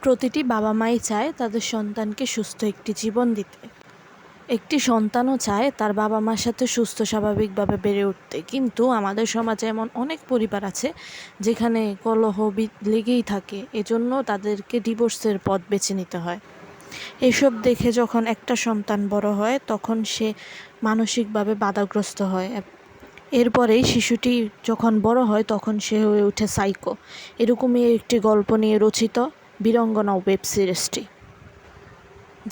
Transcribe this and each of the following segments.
প্রতিটি বাবা-মাই চায় তাদের সন্তানকে সুস্থ একটি জীবন দিতে। একটি সন্তানও চায় তার বাবা-মার সাথে সুস্থ স্বাভাবিকভাবে বেড়ে উঠতে। কিন্তু আমাদের সমাজে এমন অনেক পরিবার আছে যেখানে কলহ লেগেই থাকে, এজন্য তাদেরকে ডিভোর্সের পথ বেছে নিতে হয়। এসব দেখে যখন একটা সন্তান বড় হয় তখন সে মানসিকভাবে বাধাগ্রস্ত হয়। এরপরেই শিশুটি যখন বড় হয় তখন সে হয়ে ওঠে সাইকো। এরকমই একটি গল্প নিয়ে রচিত বীরাঙ্গনা ওয়েব সিরিজটি,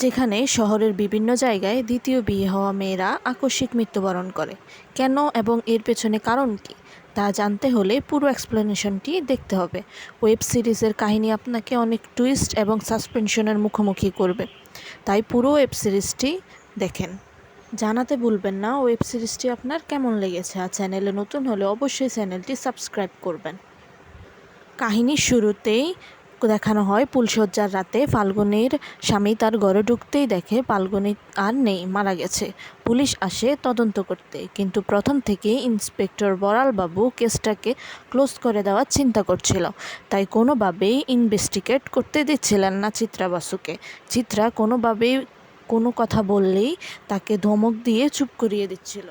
যেখানে শহরের বিভিন্ন জায়গায় দ্বিতীয় বিয়ে হওয়া মেয়েরা আকস্মিক মৃত্যুবরণ করে। কেন এবং এর পেছনে কারণ কী তা জানতে হলে পুরো এক্সপ্লেনেশনটি দেখতে হবে। ওয়েব সিরিজের কাহিনী আপনাকে অনেক টুইস্ট এবং সাসপেনশনের মুখোমুখি করবে, তাই পুরো ওয়েব সিরিজটি দেখেন। জানাতে ভুলবেন না ওয়েব সিরিজটি আপনার কেমন লেগেছে, আর চ্যানেলে নতুন হলে অবশ্যই চ্যানেলটি সাবস্ক্রাইব করবেন। কাহিনীর শুরুতেই দেখানো হয় ফুলশয্যার রাতে ফাল্গুনির স্বামী তার ঘরে ঢুকতেই দেখে ফাল্গুনি আর নেই, মারা গেছে। পুলিশ আসে তদন্ত করতে, কিন্তু প্রথম থেকেই ইন্সপেক্টর বড়ালবাবু কেসটাকে ক্লোজ করে দেওয়ার চিন্তা করছিল, তাই কোনোভাবেই ইনভেস্টিগেট করতে দিচ্ছিলেন না চিত্রা বাসুকে। চিত্রা কোনোভাবেই কোনো কথা বললেই তাকে ধমক দিয়ে চুপ করিয়ে দিচ্ছিল।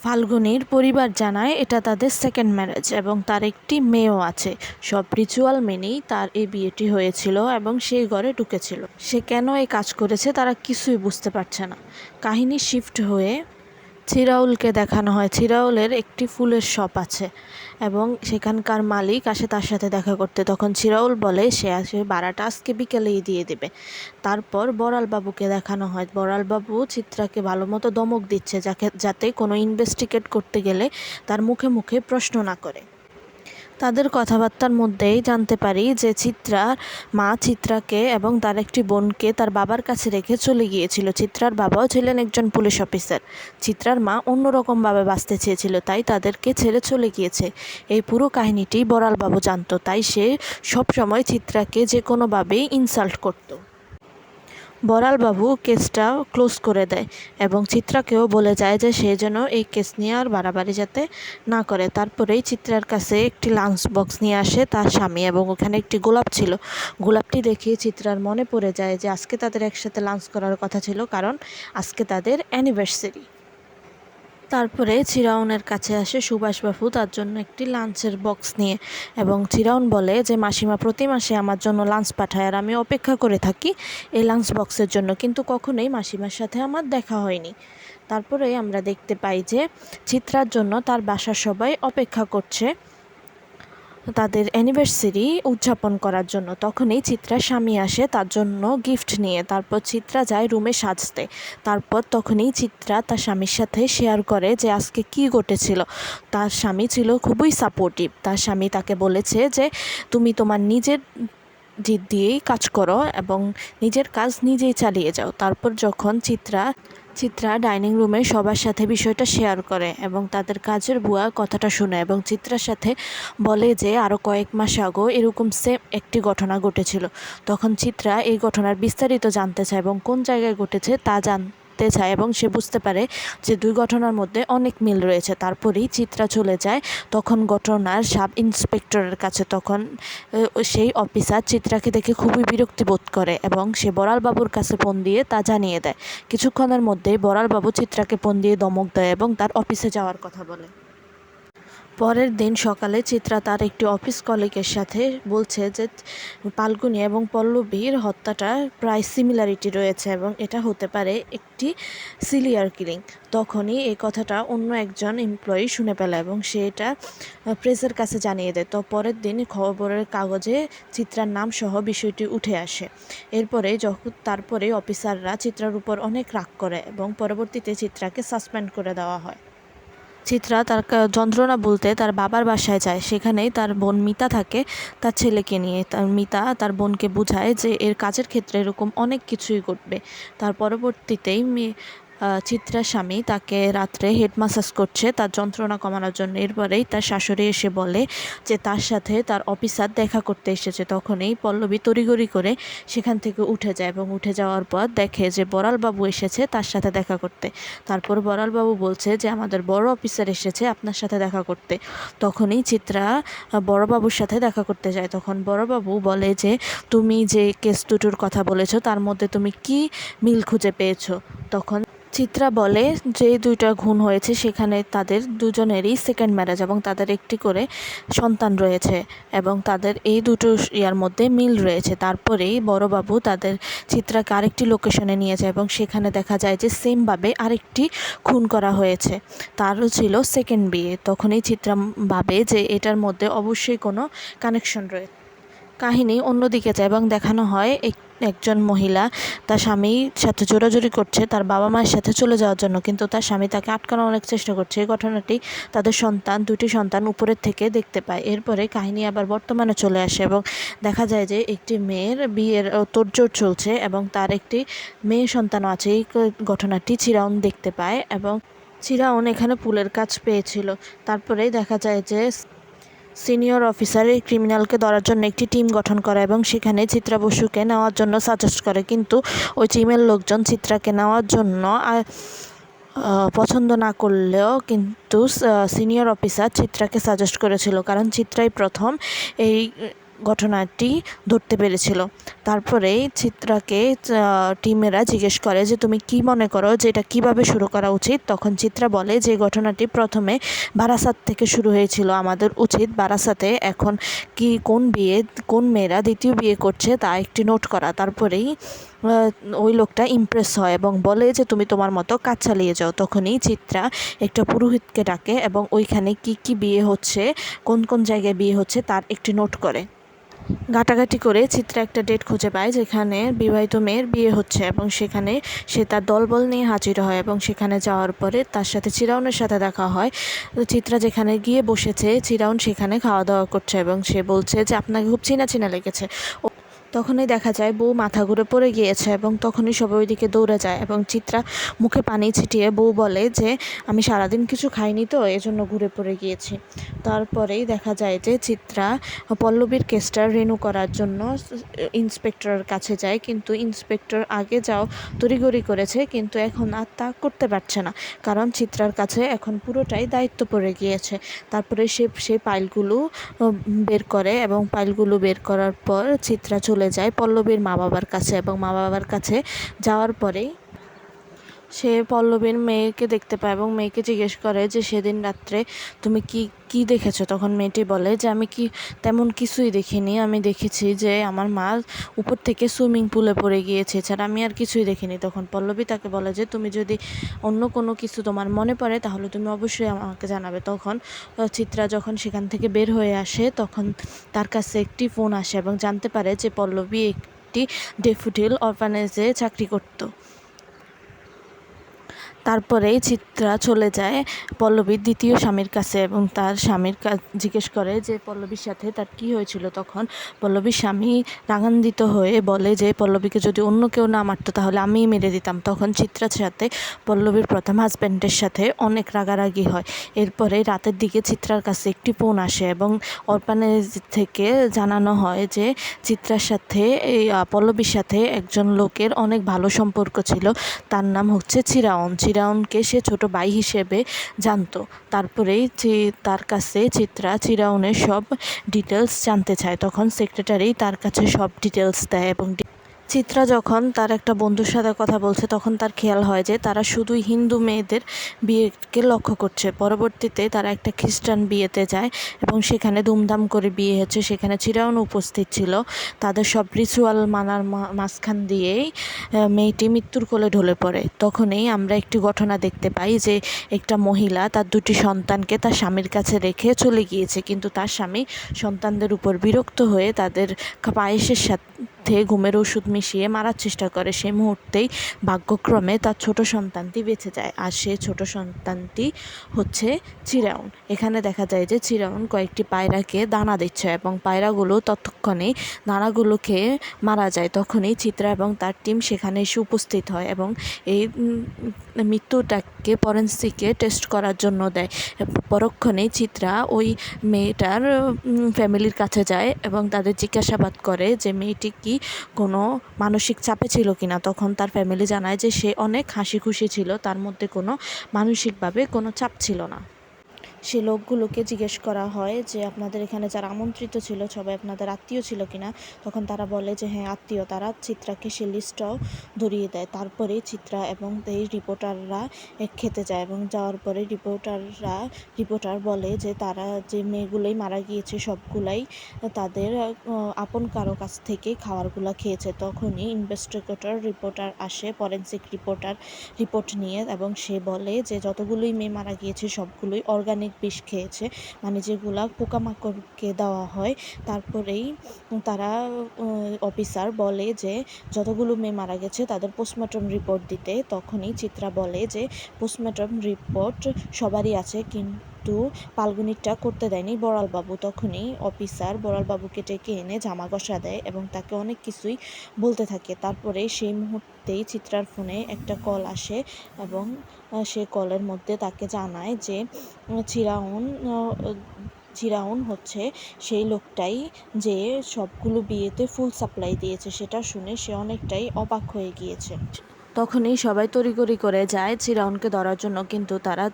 ফাল্গুনির পরিবার জানায় এটা তাদের সেকেন্ড ম্যারেজ এবং তার একটি মেয়েও আছে। সব রিচুয়াল মেনেই তার এই বিয়েটি হয়েছিল এবং সেই ঘরে ঢুকেছিল। সে কেন এই কাজ করেছে তারা কিছুই বুঝতে পারছে না। কাহিনী শিফট হয়ে চিরাউলকে দেখানো হয়। চিরাউলের একটি ফুলের শপ আছে এবং সেখানকার মালিক আসে তার সাথে দেখা করতে। তখন চিরাউল বলে সে ভাড়াটা আজকে বিকেলেই দিয়ে দেবে। তারপর বড়ালবাবুকে দেখানো হয়। বড়ালবাবু চিত্রাকে ভালো মতো ধমক দিচ্ছে যাতে কোনো ইনভেস্টিগেট করতে গেলে তার মুখে মুখে প্রশ্ন না করে। তাদের কথাবার্তার মধ্যেই জানতে পারি যে চিত্রার মা চিত্রাকে এবং তার একটি বোনকে তার বাবার কাছে রেখে চলে গিয়েছিল। চিত্রার বাবাও ছিলেন একজন পুলিশ অফিসার। চিত্রার মা অন্যরকমভাবে বাঁচতে চেয়েছিল, তাই তাদেরকে ছেড়ে চলে গিয়েছে। এই পুরো কাহিনীটি বড়ালবাবু জানত, তাই সে সবসময় চিত্রাকে যে কোনোভাবেই ইনসাল্ট করত। বড়ালবাবু কেসটা ক্লোজ করে দেয় এবং চিত্রাকেও বলে যায় যে সে যেন এই কেস নিয়ে আর বাড়াবাড়ি যাতে না করে। তারপরেই চিত্রার কাছে একটি লাঞ্চ বক্স নিয়ে আসে তার স্বামী এবং ওখানে একটি গোলাপ ছিল। গোলাপটি দেখে চিত্রার মনে পড়ে যায় যে আজকে তাদের একসাথে লাঞ্চ করার কথা ছিল, কারণ আজকে তাদের অ্যানিভার্সারি। তারপরে চিরাউনের কাছে আসে সুভাষবাবু তার জন্য একটি লাঞ্চের বক্স নিয়ে এবং চিরাউন বলে যে মাসিমা প্রতি মাসে আমার জন্য লাঞ্চ পাঠায় আর আমি অপেক্ষা করে থাকি এই লাঞ্চ বক্সের জন্য, কিন্তু কখনোই মাসিমার সাথে আমার দেখা হয়নি। তারপরে আমরা দেখতে পাই যে চিত্রার জন্য তার বাসার সবাই অপেক্ষা করছে তাদের অ্যানিভার্সারি উদযাপন করার জন্য। তখনই চিত্রার স্বামী আসে তার জন্য গিফট নিয়ে। তারপর চিত্রা যায় রুমে সাজতে। তারপর তখনই চিত্রা তার স্বামীর সাথে শেয়ার করে যে আজকে কী ঘটেছিল। তার স্বামী ছিল খুবই সাপোর্টিভ। তার স্বামী তাকে বলেছে যে তুমি তোমার নিজের জিদ দিয়েই কাজ করো এবং নিজের কাজ নিজেই চালিয়ে যাও। তারপর যখন চিত্রা ডাইনিং রুমে সবার সাথে বিষয়টা শেয়ার করে এবং তাদের কাজের বুয়া কথাটা শুনে এবং চিত্রার সাথে বলে যে আরও কয়েক মাস আগেও এরকম সেম একটি ঘটনা ঘটেছিল। তখন চিত্রা এই ঘটনার বিস্তারিত জানতে চায় এবং কোন জায়গায় ঘটেছে তা জানতে চায় এবং সে বুঝতে পারে যে দুই ঘটনার মধ্যে অনেক মিল রয়েছে। তারপরেই চিত্রা চলে যায় তখন ঘটনার সাব ইন্সপেক্টরের কাছে। তখন সেই অফিসার চিত্রাকে দেখে খুবই বিরক্তি বোধ করে এবং সে বড়ালবাবুর কাছে ফোন দিয়ে তা জানিয়ে দেয়। কিছুক্ষণের মধ্যেই বড়ালবাবু চিত্রাকে ফোন দিয়ে ধমক দেয় এবং তার অফিসে যাওয়ার কথা বলে। পরের দিন সকালে চিত্রা তার একটি অফিস কলিগের সাথে বলছে যে ফাল্গুনি এবং পল্লবীর হত্যাটা প্রায় সিমিলারিটি রয়েছে এবং এটা হতে পারে একটি সিরিয়াল কিলিং। তখনই এই কথাটা অন্য একজন এমপ্লয়ি শুনে ফেলে এবং সে এটা প্রেসের কাছে জানিয়ে দেয়। তো পরের দিন খবরের কাগজে চিত্রার নাম সহ বিষয়টি উঠে আসে। তারপরে অফিসাররা চিত্রার উপর অনেক রাগ করে এবং পরবর্তীতে চিত্রাকে সাসপেন্ড করে দেওয়া হয়। চিত্রা তার যন্ত্রণা বলতে তার বাবার বাসায় যায়। সেখানেই তার বোন মিতা থাকে তার ছেলেকে নিয়ে। মিতা তার বোনকে বোঝায় যে এর কাজের ক্ষেত্রে এরকম অনেক কিছুই ঘটবে। তার পরবর্তীতেই চিত্রার স্বামী তাকে রাত্রে হেড মাসাজ করছে তার যন্ত্রণা কমানোর জন্য। এরপরেই তার শাশুড়ি এসে বলে যে তার সাথে তার অফিসার দেখা করতে এসেছে। তখনই পল্লবী তড়িঘড়ি করে সেখান থেকে উঠে যায় এবং উঠে যাওয়ার পর দেখে যে বড়ালবাবু এসেছে তার সাথে দেখা করতে। তারপর বড়ালবাবু বলছে যে আমাদের বড় অফিসার এসেছে আপনার সাথে দেখা করতে। তখনই চিত্রা বড়বাবুর সাথে দেখা করতে যায়। তখন বড়বাবু বলে যে তুমি যে কেস দুটোর কথা বলেছো তার মধ্যে তুমি কি মিল খুঁজে পেয়েছো? তখন চিত্রা বলে যে দুইটা খুন হয়েছে সেখানে তাদের দুজনেরই সেকেন্ড ম্যারেজ এবং তাদের একটি করে সন্তান রয়েছে এবং তাদের এই দুটো ইয়ার মধ্যে মিল রয়েছে। তারপরেই বড়বাবু তাদের চিত্রাকে আরেকটি লোকেশনে নিয়ে যায় এবং সেখানে দেখা যায় যে সেমভাবে আরেকটি খুন করা হয়েছে, তারও ছিল সেকেন্ড বিয়ে। তখনই চিত্রা ভাবে যে এটার মধ্যে অবশ্যই কোনো কানেকশন রয়েছে। কাহিনী অন্যদিকে যায় এবং দেখানো হয় একজন মহিলা তার স্বামীর সাথে জোরাজুরি করছে তার বাবা মায়ের সাথে চলে যাওয়ার জন্য, কিন্তু তার স্বামী তাকে আটকানোর অনেক চেষ্টা করছে। এই ঘটনাটি তাদের দুটি সন্তান উপরের থেকে দেখতে পায়। এরপরে কাহিনী আবার বর্তমানে চলে আসে এবং দেখা যায় যে একটি মেয়ের বিয়ের তোড়জোড় চলছে এবং তার একটি মেয়ে সন্তানও আছে। এই ঘটনাটি চিরাউন দেখতে পায় এবং চিরাউন এখানে পুলের কাজ পেয়েছিল। তারপরেই দেখা যায় যে সিনিয়র অফিসার এই ক্রিমিনালকে ধরার জন্য একটি টিম গঠন করে এবং সেখানে চিত্রা বসুকে নেওয়ার জন্য সাজেস্ট করে, কিন্তু ওই টিমের লোকজন চিত্রাকে নেওয়ার জন্য পছন্দ না করলেও কিন্তু সিনিয়র অফিসার চিত্রাকে সাজেস্ট করেছিল, কারণ চিত্রাই প্রথম এই ঘটনাটি ধরতে পেরেছিল। তারপরেই চিত্রাকে টিমেরা জিজ্ঞেস করে যে তুমি কি মনে করো যে এটা কীভাবে শুরু করা উচিত? তখন চিত্রা বলে যে ঘটনাটি প্রথমে বারাসাত থেকে শুরু হয়েছিল, আমাদের উচিত বারাসাতে এখন কোন মেয়েরা দ্বিতীয় বিয়ে করছে তা একটি নোট করা। তারপরেই ওই লোকটা ইমপ্রেস হয় এবং বলে যে তুমি তোমার মতো কাজ চালিয়ে যাও। তখনই চিত্রা একটা পুরোহিতকে ডাকে এবং ওইখানে কি বিয়ে হচ্ছে, কোন কোন জায়গায় বিয়ে হচ্ছে তার একটি নোট করে। ঘাটাঘাটি করে চিত্রা একটা ডেট খুঁজে পায় যেখানে বিবাহিত মেয়ের বিয়ে হচ্ছে এবং সেখানে সে তার দলবল নিয়ে হাজির হয় এবং সেখানে যাওয়ার পরে তার সাথে চিরাউনের সাথে দেখা হয়। চিত্রা যেখানে গিয়ে বসেছে চিরাউন সেখানে খাওয়া দাওয়া করছে এবং সে বলছে যে আপনাকে খুব চেনা চেনা লেগেছে। তখনই দেখা যায় বউ মাথা ঘুরে পড়ে গিয়েছে এবং তখনই সবাই ওইদিকে দৌড়ে যায় এবং চিত্রা মুখে পানি ছিটিয়ে বউ বলে যে আমি সারাদিন কিছু খাইনি তো এজন্য ঘুরে পড়ে গিয়েছি। তারপরেই দেখা যায় যে চিত্রা পল্লবীর কেসটা রিনিউ করার জন্য ইন্সপেক্টরের কাছে যায়, কিন্তু ইন্সপেক্টর আগে তড়িঘড়ি করেছে কিন্তু এখন আর তা করতে পারছে না, কারণ চিত্রার কাছে এখন পুরোটাই দায়িত্ব পড়ে গিয়েছে। তারপরে সে ফাইলগুলো বের করে এবং ফাইলগুলো বের করার পর চিত্রা চলে যায় পল্লবীর মা বাবার কাছে এবং মা বাবার কাছে যাওয়ার পরেই সে পল্লবীর মেয়েকে দেখতে পায় এবং মেয়েকে জিজ্ঞেস করে যে সেদিন রাত্রে তুমি কি দেখেছো? তখন মেয়েটি বলে যে আমি তেমন কিছুই দেখিনি, আমি দেখেছি যে আমার মা উপর থেকে সুইমিং পুলে পড়ে গিয়েছে, এছাড়া আমি আর কিছুই দেখিনি। তখন পল্লবী তাকে বলে যে তুমি যদি অন্য কোনো কিছু তোমার মনে পড়ে তাহলে তুমি অবশ্যই আমাকে জানাবে। তখন চিত্রা যখন সেখান থেকে বের হয়ে আসে তখন তার কাছে একটি ফোন আসে এবং জানতে পারে যে পল্লবী একটি ডেফোডিল অরফানেজে চাকরি করত। তারপরেই চিত্রা চলে যায় পল্লবীর দ্বিতীয় স্বামীর কাছে এবং তার স্বামীর জিজ্ঞেস করে যে পল্লবীর সাথে তার কি হয়েছিল। তখন পল্লবীর স্বামী রাগান্বিত হয়ে বলে যে পল্লবীকে যদি অন্য কেউ না মারতো তাহলে আমিই মেরে দিতাম। তখন চিত্রার সাথে পল্লবীর প্রথম হাজব্যান্ডের সাথে অনেক রাগারাগি হয়। এরপরে রাতের দিকে চিত্রার কাছে একটি ফোন আসে এবং অরফানেজ থেকে জানানো হয় যে চিত্রার সাথে পল্লবীর সাথে একজন লোকের অনেক ভালো সম্পর্ক ছিল, তার নাম হচ্ছে চিরাউনকে সে ছোট ভাই হিসেবে জানতো। তারপরেই তার কাছে চিত্রা চিরাউনের সব ডিটেলস জানতে চায়। তখন সেক্রেটারি তার কাছে সব ডিটেলস দেয় এবং চিত্রা যখন তার একটা বন্ধুর সাথে কথা বলছে তখন তার খেয়াল হয় যে তারা শুধুই হিন্দু মেয়েদের বিয়েকে লক্ষ্য করছে। পরবর্তীতে তারা একটা খ্রিস্টান বিয়েতে যায় এবং সেখানে ধুমধাম করে বিয়ে হচ্ছে, সেখানে চিরাউন উপস্থিত ছিল। তাদের সব রিচুয়াল মানার মাঝখান দিয়েই মেয়েটি মৃত্যুর কোলে ঢলে পড়ে। তখনই আমরা একটি ঘটনা দেখতে পাই যে একটা মহিলা তার দুটি সন্তানকে তার স্বামীর কাছে রেখে চলে গিয়েছে, কিন্তু তার স্বামী সন্তানদের উপর বিরক্ত হয়ে তাদের পায়েসের সাথে মধ্যে ঘুমের ওষুধ মিশিয়ে মারার চেষ্টা করে। সেই মুহূর্তেই ভাগ্যক্রমে তার ছোট সন্তানটি বেঁচে যায়, আর সেই ছোট সন্তানটি হচ্ছে চিরাউন। এখানে দেখা যায় যে চিরাউন কয়েকটি পায়রাকে দানা দিচ্ছে এবং পায়রাগুলো ততক্ষণে দানাগুলো খেয়ে মারা যায়। তখনই চিত্রা এবং তার টিম সেখানে এসে উপস্থিত হয় এবং এই মৃত্যুটাকে ফরেনসিকে টেস্ট করার জন্য দেয়। পরক্ষণেই চিত্রা ওই মেয়েটার ফ্যামিলির কাছে যায় এবং তাদের জিজ্ঞাসাবাদ করে যে মেয়েটি কি কোনো মানসিক চাপে ছিল কিনা। তখন তার ফ্যামিলি জানায় যে সে অনেক হাসি খুশি ছিল, তার মধ্যে কোনো মানসিকভাবে কোনো চাপ ছিল না। সে লোকগুলোকে জিজ্ঞেস করা হয় যে আপনাদের এখানে যারা আমন্ত্রিত ছিল সবাই আপনাদের আত্মীয় ছিল কিনা। তখন তারা বলে যে হ্যাঁ আত্মীয়। তারা চিত্রাকে সে লিস্টটাও ধরিয়ে দেয়। তারপরে চিত্রা এবং এই রিপোর্টাররা খেতে যায় এবং যাওয়ার পরে রিপোর্টার বলে যে তারা যে মেয়েগুলোই মারা গিয়েছে সবগুলাই তাদের আপন কারো কাছ থেকে খাবারগুলো খেয়েছে। তখনই রিপোর্টার আসে, ফরেনসিক রিপোর্ট নিয়ে, এবং সে বলে যে যতগুলোই মেয়ে মারা গিয়েছে সবগুলোই অর্গানিক বিষ খেয়েছে, মানে যেগুলা পোকামাকড়কে দেওয়া হয়। তারপরেই তারা অফিসার বলে যে যতগুলো মেয়ে মারা গেছে তাদের পোস্টমর্টম রিপোর্ট দিতে। তখনই চিত্রা বলে যে পোস্টমর্টম রিপোর্ট সবারই আছে, কিন্তু পালগুনিরটা করতে দেয়নি বড়ালবাবু। তখনই অফিসার বড়ালবাবুকে ডেকে এনে জামা কষা দেয় এবং তাকে অনেক কিছুই বলতে থাকে। তারপরে সেই মুহূর্তেই চিত্রার ফোনে একটা কল আসে এবং সে কলের মধ্যে তাকে জানায় যে চিরাউন হচ্ছে সেই লোকটাই যে সবগুলো বিয়েতে ফুল সাপ্লাই দিয়েছে। সেটা শুনে সে অনেকটাই অবাক হয়ে গিয়েছে। তখনই সবাই তড়িঘড়ি করে যায় চিরাউনকে ধরার জন্য, কিন্তু তারা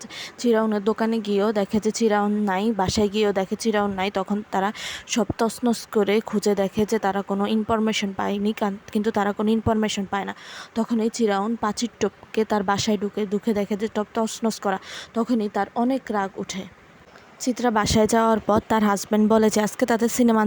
চিরাউনের দোকানে গিয়েও দেখে যে চিরাউন নাই, বাসায় গিয়েও দেখে চিরাউন নাই। তখন তারা সব তছনছ করে খুঁজে দেখে যে তারা কোনো ইনফরমেশন পায়নি, কিন্তু তারা কোনো ইনফরমেশন পায় না। তখন এই চিরাউন পাঁচির টপকে তার বাসায় ঢুকে দেখে যে তছনছ করা। তখনই তার অনেক রাগ উঠে। চিত্রা বাসায় যাওয়ার পর তার হাজব্যান্ড বলে যে আজকে তাদের সিনেমা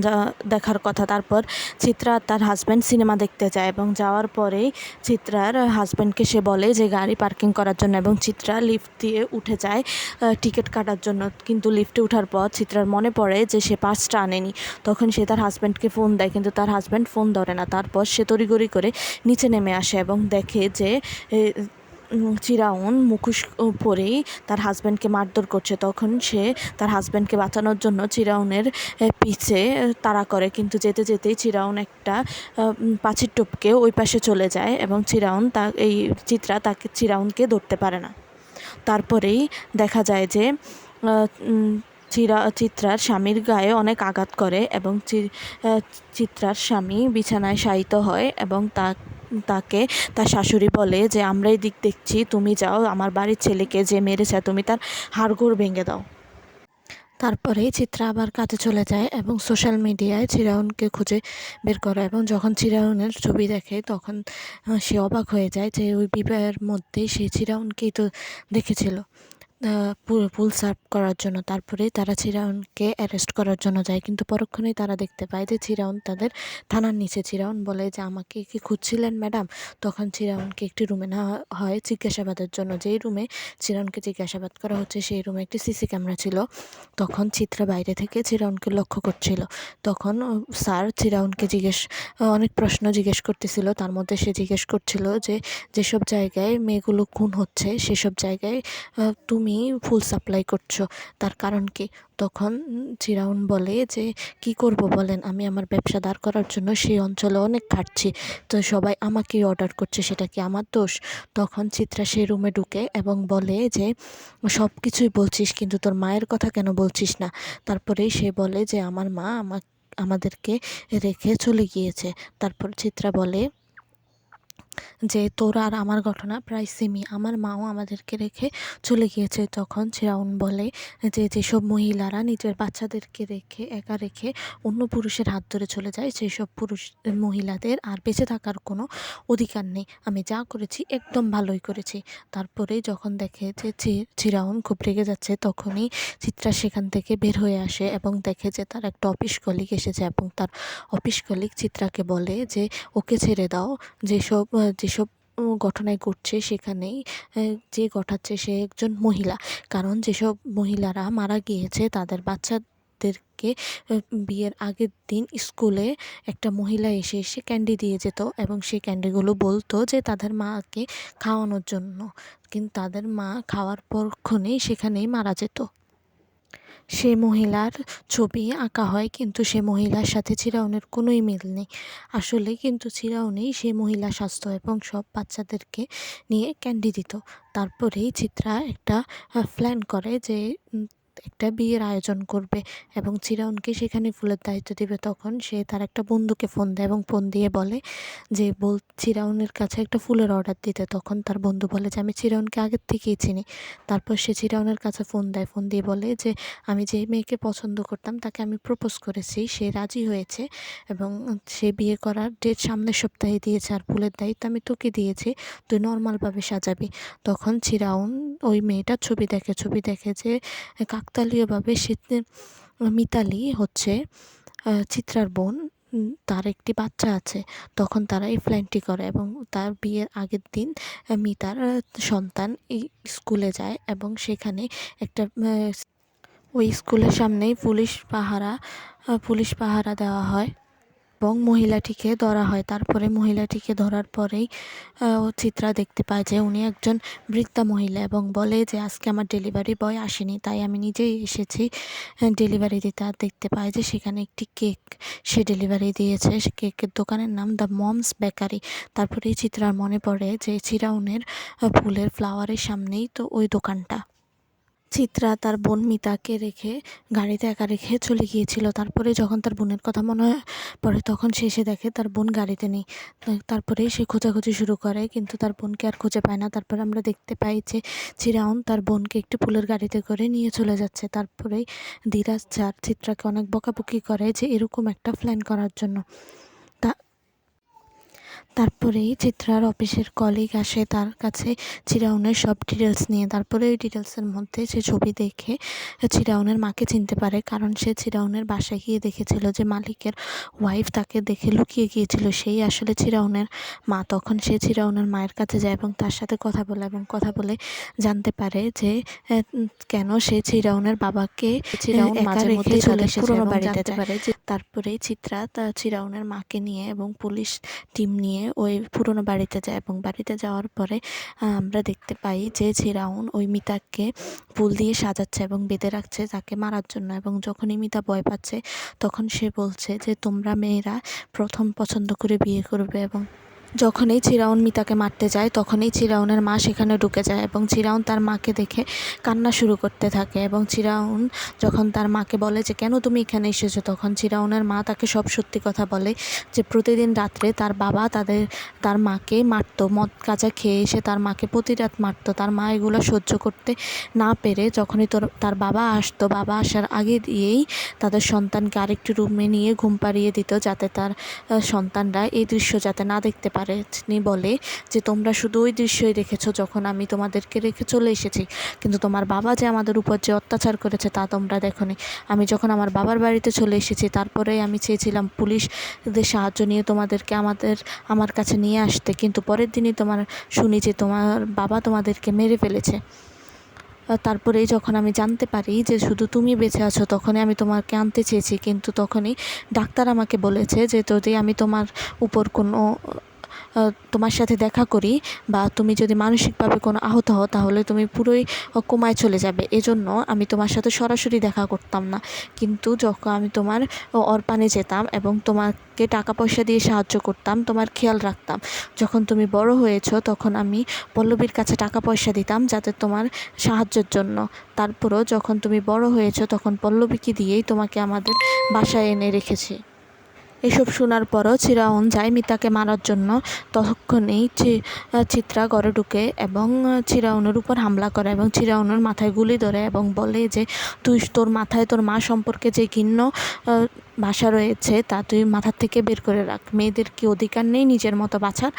দেখার কথা। তারপর চিত্রা আর তার হাজব্যান্ড সিনেমা দেখতে যায় এবং যাওয়ার পরেই চিত্রার হাজব্যান্ডকে সে বলে যে গাড়ি পার্কিং করার জন্য, এবং চিত্রা লিফট দিয়ে উঠে যায় টিকিট কাটার জন্য। কিন্তু লিফটে ওঠার পর চিত্রার মনে পড়ে যে সে পার্সটা আনেনি। তখন সে তার হাজব্যান্ডকে ফোন দেয়, কিন্তু তার হাজব্যান্ড ফোন ধরে না। তারপর সে তড়িঘড়ি করে নিচে নেমে আসে এবং দেখে যে চিরাউন মুখোশ পরেই তার হাজব্যান্ডকে মারধর করছে। তখন সে তার হাজব্যান্ডকে বাঁচানোর জন্য চিরাউনের পিছে তাড়া করে, কিন্তু যেতে যেতেই চিরাউন একটা পাঁচির টপকে ওই পাশে চলে যায় এবং চিত্রা তাকে চিরাউনকে ধরতে পারে না। তারপরেই দেখা যায় যে চিত্রার স্বামীর গায়ে অনেক আঘাত করে এবং চিত্রার স্বামী বিছানায় শায়িত হয় এবং তাকে তার শাশুড়ি বলে যে আমরা এই দিক দেখছি, তুমি যাও আমার বাড়ির ছেলেকে যে মেরেছে তুমি তার হাড়গোড় ভেঙে দাও। তারপরেই চিত্রা আবার কাজে চলে যায় এবং সোশ্যাল মিডিয়ায় চিরাউনকে খুঁজে বের করে, এবং যখন চিরাউনের ছবি দেখে তখন সে অবাক হয়ে যায় যে ওই বিবাহের মধ্যেই সে চিরাউনকেই তো দেখেছিল ফুল সার্ভ করার জন্য। তারপরে তারা চিরাউনকে অ্যারেস্ট করার জন্য যায়, কিন্তু পরক্ষণেই তারা দেখতে পায় যে চিরাউন তাদের থানার নিচে। চিরাউন বলে যে আমাকে কি খুঁজছিলেন ম্যাডাম? তখন চিরাউনকে একটি রুমে নেওয়া হয় জিজ্ঞাসাবাদের জন্য। যেই রুমে চিরাউনকে জিজ্ঞাসাবাদ করা হচ্ছে সেই রুমে একটি সিসি ক্যামেরা ছিল। তখন চিত্রা বাইরে থেকে চিরাউনকে লক্ষ্য করছিল। তখন স্যার চিরাউনকে অনেক প্রশ্ন জিজ্ঞেস করতেছিল। তার মধ্যে সে জিজ্ঞেস করছিল যে যেসব জায়গায় মেয়েগুলো খুন হচ্ছে সেসব জায়গায় তুমি ফুল সাপ্লাই করছো, তার কারণ কি? তখন চিরাউন বলে যে কি করব বলেন, আমি আমার ব্যবসা দাঁড় করার জন্য সেই অঞ্চলে অনেক খাটছি, তো সবাই আমাকেই অর্ডার করছে, সেটা কি আমার দোষ? তখন চিত্রা সেই রুমে ঢুকে এবং বলে যে সব কিছুই বলছিস, কিন্তু তোর মায়ের কথা কেন বলছিস না? তারপরেই সে বলে যে আমার মা আমাদেরকে রেখে চলে গিয়েছে। তারপর চিত্রা বলে যে তোর আর আমার ঘটনা প্রায় সেমই, আমার মাও আমাদেরকে রেখে চলে গিয়েছে। তখন চিরাউন বলে যে যেসব মহিলারা নিজের বাচ্চাদেরকে একা রেখে অন্য পুরুষের হাত ধরে চলে যায় সেই সব মহিলাদের আর বেঁচে থাকার কোনো অধিকার নেই, আমি যা করেছি একদম ভালোই করেছি। তারপরে যখন দেখে যে চিরাউন খুব রেগে যাচ্ছে তখনই চিত্রা সেখান থেকে বের হয়ে আসে এবং দেখে যে তার একটা অফিস কলিগ এসেছে এবং তার অফিস কলিগ চিত্রাকে বলে যে ওকে ছেড়ে দাও, যেসব ঘটনায় ঘটছে সেখানেই যে ঘটাচ্ছে সে একজন মহিলা, কারণ যেসব মহিলারা মারা গিয়েছে তাদের বাচ্চাদেরকে বিয়ের আগের দিন স্কুলে একটা মহিলা এসে এসে ক্যান্ডি দিয়ে যেত এবং সেই ক্যান্ডিগুলো বলতো যে তাদের মাকে খাওয়ানোর জন্য, কিন্তু তাদের মা খাওয়ার পরক্ষণেই সেখানেই মারা যেত। সে মহিলার ছবি আঁকা হয়, কিন্তু সে মহিলার সাথে চিরাউনের কোনোই মিল নেই। আসলে কিন্তু চিরাউনেই সে মহিলা স্বাস্থ্য এবং সব বাচ্চাদেরকে নিয়ে ক্যান্ডি দিত। তারপরেই চিত্রা একটা প্ল্যান করে যে একটা বিয়ের আয়োজন করবে এবং চিরাউনকে সেখানে ফুলের দায়িত্ব দিবে। তখন সে তার একটা বন্ধুকে ফোন দেয় এবং ফোন দিয়ে বলে যে চিরাউনের কাছে একটা ফুলের অর্ডার দিতে। তখন তার বন্ধু বলে যে আমি চিরাউনকে আগের থেকেই চিনি। তারপর সে চিরাউনের কাছে ফোন দেয়, ফোন দিয়ে বলে যে আমি যে মেয়েকে পছন্দ করতাম তাকে আমি প্রপোজ করেছি, সে রাজি হয়েছে এবং সে বিয়ে করার ডেট সামনের সপ্তাহে দিয়েছে, আর ফুলের দায়িত্ব আমি তোকে দিয়েছি, তুই নর্মালভাবে সাজাবি। তখন চিরাউন ওই মেয়েটার ছবি দেখে যে কাকতালীয়ভাবে সে মিতালি হচ্ছে চিত্রার বোন, তার একটি বাচ্চা আছে। তখন তারা এই প্ল্যানটি করে এবং তার বিয়ের আগের দিন মিতার সন্তান এই স্কুলে যায় এবং সেখানে একটা ওই স্কুলের সামনেই পুলিশ পাহারা দেওয়া হয় এবং মহিলাটিকে ধরা হয়। তারপরে মহিলাটিকে ধরার পরেই চিত্রা দেখতে পায় যে উনি একজন বৃদ্ধা মহিলা এবং বলে যে আজকে আমার ডেলিভারি বয় আসেনি, তাই আমি নিজেই এসেছি ডেলিভারি দিতে। আর দেখতে পায় যে সেখানে একটি কেক সে ডেলিভারি দিয়েছে, সে কেকের দোকানের নাম দ্য মমস বেকারি। তারপরেই চিত্রার মনে পড়ে যে চিরাউনের ফুলের ফ্লাওয়ারের সামনেই তো ওই দোকানটা। চিত্রা তার বোন মিতাকে রেখে গাড়িতে একা রেখে চলে গিয়েছিল। তারপরে যখন তার বোনের কথা মনে পড়ে তখন সে এসে দেখে তার বোন গাড়িতে নেই। তারপরেই সে খোঁজাখুঁজি শুরু করে, কিন্তু তার বোনকে আর খুঁজে পায় না। তারপরে আমরা দেখতে পাই যে চিরাউন তার বোনকে একটি ফুলের গাড়িতে করে নিয়ে চলে যাচ্ছে। তারপরেই ধীরাজ চার চিত্রাকে অনেক বকাবকি করে যে এরকম একটা প্ল্যান করার জন্য। তারপরেই চিত্রার অফিসের কলিগ আসে তার কাছে চিরাউনের সব ডিটেলস নিয়ে। তারপরে ওই ডিটেলসের মধ্যে সে ছবি দেখে চিরাউনের মাকে চিনতে পারে, কারণ সে চিরাউনের বাসায় গিয়ে দেখেছিল যে মালিকের ওয়াইফ তাকে দেখে লুকিয়ে গিয়েছিল, সেই আসলে চিরাউনের মা। তখন সে চিরাউনের মায়ের কাছে যায় এবং তার সাথে কথা বলে জানতে পারে যে কেন সে চিরাউনের বাবাকে মাঝে মধ্যে চলে এসেছে পুরনো বাড়িতে যেতে পারে। তারপরে চিত্রা চিরাউনের মাকে নিয়ে এবং পুলিশ টিম নিয়ে ওই পুরনো বাড়িতে যায় এবং বাড়িতে যাওয়ার পরে আমরা দেখতে পাই যে চিরাউন ওই মিতাকে ফুল দিয়ে সাজাচ্ছে এবং বেঁধে রাখছে তাকে মারার জন্য। এবং যখনই মিতা ভয় পাচ্ছে তখন সে বলছে যে তোমরা মেয়েরা প্রথম পছন্দ করে বিয়ে করবে। এবং যখনই চিরাউন মিতাকে মারতে যায় তখনই চিরাউনের মা সেখানে ঢুকে যায় এবং চিরাউন তার মাকে দেখে কান্না শুরু করতে থাকে। এবং চিরাউন যখন তার মাকে বলে যে কেন তুমি এখানে এসেছো, তখন চিরাউনের মা তাকে সব সত্যি কথা বলে যে প্রতিদিন রাত্রে তার বাবা তার মাকে মারতো, মদ গাঁজা খেয়ে এসে তার মাকে প্রতি রাত মারতো। তার মা এগুলো সহ্য করতে না পেরে যখনই তার বাবা আসতো, বাবা আসার আগে দিয়েই তাদের সন্তানকে আরেকটি রুমে নিয়ে ঘুম পাড়িয়ে দিত, যাতে তার সন্তানরা এই দৃশ্য যাতে না দেখতে পারে। তিনি বলে যে তোমরা শুধু ওই দৃশ্যই দেখেছো যখন আমি তোমাদেরকে রেখে চলে এসেছি, কিন্তু তোমার বাবা যে আমাদের উপর যে অত্যাচার করেছে তা তোমরা দেখোনি। আমি যখন আমার বাবার বাড়িতে চলে এসেছি তারপরেই আমি চেয়েছিলাম পুলিশদের সাহায্য নিয়ে তোমাদেরকে আমার কাছে নিয়ে আসতে, কিন্তু পরের দিনই শুনি যে তোমার বাবা তোমাদেরকে মেরে ফেলেছে। তারপরেই যখন আমি জানতে পারি যে শুধু তুমি বেঁচে আছো তখনই আমি তোমাকে আনতে চেয়েছি, কিন্তু তখনই ডাক্তার আমাকে বলেছে যে যদি আমি তোমার উপর তোমার সাথে দেখা করি বা তুমি যদি মানসিকভাবে কোনো আহত হও তাহলে তুমি পুরোই কোমায় চলে যাবে, এজন্য আমি তোমার সাথে সরাসরি দেখা করতাম না। কিন্তু যখন আমি তোমার অরপানে যেতাম এবং তোমাকে টাকা পয়সা দিয়ে সাহায্য করতাম, তোমার খেয়াল রাখতাম। যখন তুমি বড় হয়েছো তখন আমি পল্লবীর কাছে টাকা পয়সা দিতাম যাতে তোমার সাহায্যের জন্য। তারপরও যখন তুমি বড় হয়েছো তখন পল্লবীকে দিয়েই তোমাকে আমাদের বাসায় এনে রেখেছি। এসব শোনার পরও চিরাউন যায় মিতাকে মারার জন্য। তখনই চিত্রা ঘরে ঢুকে এবং চিরাউনের উপর হামলা করে এবং চিরাউনের মাথায় গুলি ধরে এবং বলে যে তোর মাথায় তোর মা সম্পর্কে যে ঘৃণ্য ভাষা রয়েছে তা তুই মাথার থেকে বের করে রাখ, মেয়েদের কি অধিকার নেই নিজের মতো বাঁচার।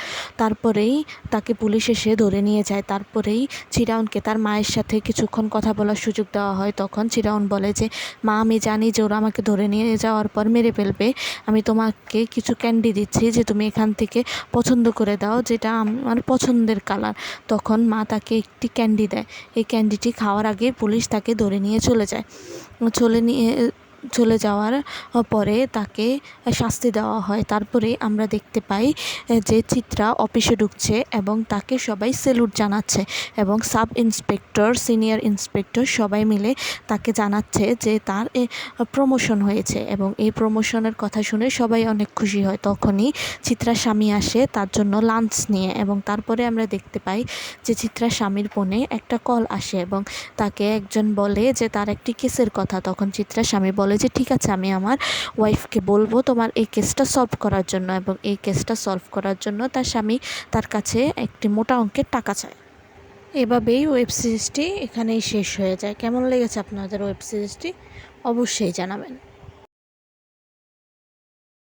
তারপরেই তাকে পুলিশ এসে ধরে নিয়ে যায়। তারপরেই চিরাউনকে তার মায়ের সাথে কিছুক্ষণ কথা বলার সুযোগ দেওয়া হয়। তখন চিরাউন বলে যে মা, আমি জানি যে ওরা আমাকে ধরে নিয়ে যাওয়ার পর মেরে ফেলবে, আমি তোমাকে কিছু ক্যান্ডি দিচ্ছি যে তুমি এখান থেকে পছন্দ করে দাও যেটা আমার পছন্দের কালার। তখন মা তাকে একটি ক্যান্ডি দেয়। এই ক্যান্ডিটি খাওয়ার আগে পুলিশ তাকে ধরে নিয়ে চলে যায়। চলে যাওয়ার পরে তাকে শাস্তি দেওয়া হয়। তারপরে আমরা দেখতে পাই যে চিত্রা অফিসে ঢুকছে এবং তাকে সবাই সেলুট জানাচ্ছে এবং সাব ইন্সপেক্টর, সিনিয়র ইন্সপেক্টর সবাই মিলে তাকে জানাচ্ছে যে তার প্রমোশন হয়েছে এবং এই প্রমোশনের কথা শুনে সবাই অনেক খুশি হয়। তখনই চিত্রার স্বামী আসে তার জন্য লাঞ্চ নিয়ে এবং তারপরে আমরা দেখতে পাই যে চিত্রার স্বামীর ফোনে একটা কল আসে এবং তাকে একজন বলে যে তার একটি কেসের কথা। তখন চিত্রার স্বামী বলে যে ঠিক আছে, আমি আমার ওয়াইফকে বলবো তোমার এই কেসটা সলভ করার জন্য, এবং এই কেসটা সলভ করার জন্য তার স্বামী তার কাছে একটি মোটা অঙ্কের টাকা চায়। এভাবেই ওয়েব সিরিজটি এখানেই শেষ হয়ে যায়। কেমন লেগেছে আপনাদের ওয়েব সিরিজটি অবশ্যই জানাবেন।